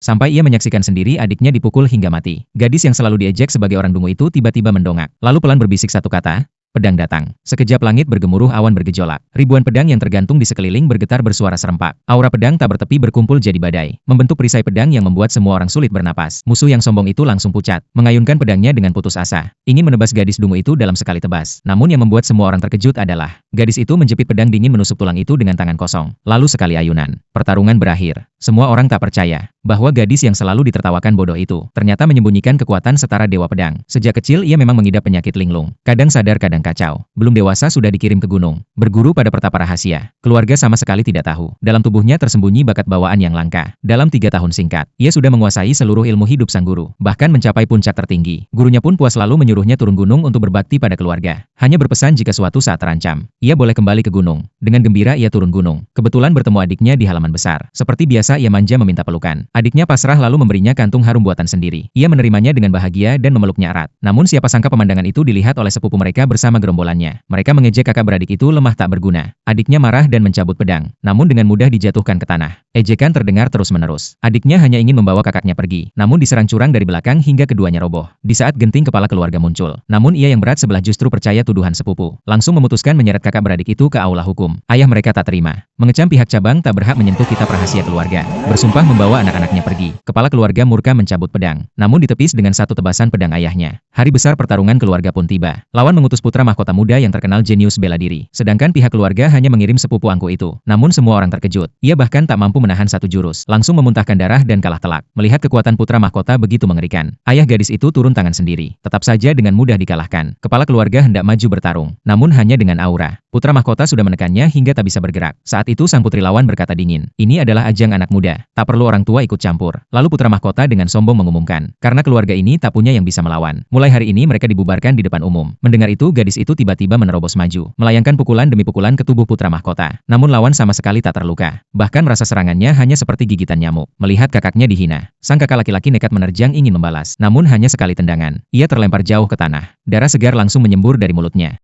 sampai ia menyaksikan sendiri adiknya dipukul hingga mati. Gadis yang selalu diejek sebagai orang dungu itu tiba-tiba mendongak, lalu pelan berbisik satu kata, "Pedang datang." Sekejap langit bergemuruh, awan bergejolak. Ribuan pedang yang tergantung di sekeliling bergetar bersuara serempak. Aura pedang tak bertepi berkumpul jadi badai, membentuk perisai pedang yang membuat semua orang sulit bernapas. Musuh yang sombong itu langsung pucat, mengayunkan pedangnya dengan putus asa, ingin menebas gadis dungu itu dalam sekali tebas. Namun yang membuat semua orang terkejut adalah, gadis itu menjepit pedang dingin menusuk tulang itu dengan tangan kosong. Lalu sekali ayunan, pertarungan berakhir. Semua orang tak percaya bahwa gadis yang selalu ditertawakan bodoh itu ternyata menyembunyikan kekuatan setara dewa pedang. Sejak kecil ia memang mengidap penyakit linglung, kadang sadar kadang kacau. Belum dewasa sudah dikirim ke gunung, berguru pada pertapa rahasia. Keluarga sama sekali tidak tahu. Dalam tubuhnya tersembunyi bakat bawaan yang langka. Dalam 3 tahun singkat, ia sudah menguasai seluruh ilmu hidup sang guru, bahkan mencapai puncak tertinggi. Gurunya pun puas lalu menyuruhnya turun gunung untuk berbakti pada keluarga. Hanya berpesan jika suatu saat terancam, ia boleh kembali ke gunung. Dengan gembira ia turun gunung. Kebetulan bertemu adiknya di halaman besar. Seperti biasa ia manja meminta pelukan. Adiknya pasrah lalu memberinya kantung harum buatan sendiri. Ia menerimanya dengan bahagia dan memeluknya erat. Namun siapa sangka pemandangan itu dilihat oleh sepupu mereka bersama gerombolannya. Mereka mengejek kakak beradik itu lemah tak berguna. Adiknya marah dan mencabut pedang, namun dengan mudah dijatuhkan ke tanah. Ejekan terdengar terus-menerus. Adiknya hanya ingin membawa kakaknya pergi, namun diserang curang dari belakang hingga keduanya roboh. Di saat genting kepala keluarga muncul, namun ia yang berat sebelah justru percaya tuduhan sepupu. Langsung memutuskan menyeret kakak beradik itu ke aula hukum. Ayah mereka tak terima. Mengecam pihak cabang tak berhak menyentuh kitab rahasia keluarga. Bersumpah membawa anak-anaknya pergi. Kepala keluarga murka mencabut pedang, namun ditepis dengan satu tebasan pedang ayahnya. Hari besar pertarungan keluarga pun tiba. Lawan mengutus putra mahkota muda yang terkenal jenius bela diri. Sedangkan pihak keluarga hanya mengirim sepupu angkuh itu. Namun semua orang terkejut. Ia bahkan tak mampu menahan satu jurus. Langsung memuntahkan darah dan kalah telak. Melihat kekuatan putra mahkota begitu mengerikan, ayah gadis itu turun tangan sendiri. Tetap saja dengan mudah dikalahkan. Kepala keluarga hendak maju bertarung, namun hanya dengan aura. Putra mahkota sudah menekannya hingga tak bisa bergerak. Saat itu sang putri lawan berkata dingin, "Ini adalah ajang anak muda. Tak perlu orang tua ikut campur." Lalu putra mahkota dengan sombong mengumumkan, "Karena keluarga ini tak punya yang bisa melawan. Mulai hari ini mereka dibubarkan di depan umum." Mendengar itu gadis itu tiba-tiba menerobos maju, melayangkan pukulan demi pukulan ke tubuh putra mahkota. Namun lawan sama sekali tak terluka. Bahkan rasa serangannya hanya seperti gigitan nyamuk. Melihat kakaknya dihina, sang kakak laki-laki nekat menerjang ingin membalas. Namun hanya sekali tendangan, ia terlempar jauh ke tanah. Darah segar langsung menyembur dari mulutnya.